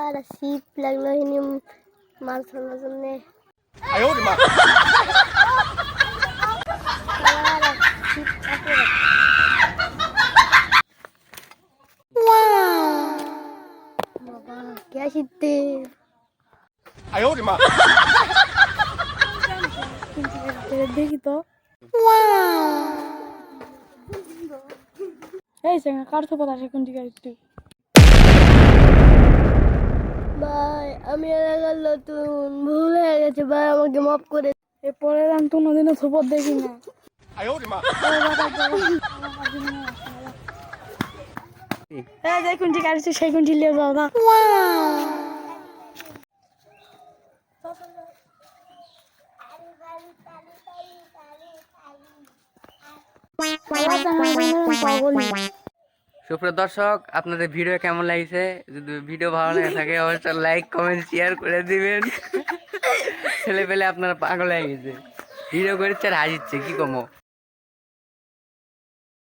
আর শীত লাগলো হিনি মাছ ধরার জন্য। বাবা কে শীতে দেখি তো এই সঙ্গে কাটতে পাতা কোন দিকে একটু ভাই আমি এলাকার নতুন ভুল হয়ে গেছে ভাই আমাকে মাফ করে এরপরে আমি কোনোদিনও সুপর দেখি না যে কোনটি কাটছে সেই কোনটি নিয়ে যাও না সুপ্রিয় দর্শক, আপনাদের ভিডিও কেমন লাগছে? যদি ভিডিও ভালো লেগে থাকে অবশ্যই লাইক কমেন্ট শেয়ার করে দিবেন। ছেলে পেলে আপনারা পাগল হয়ে গেছে, ভিডিও করে হাসিচ্ছে কি কমো।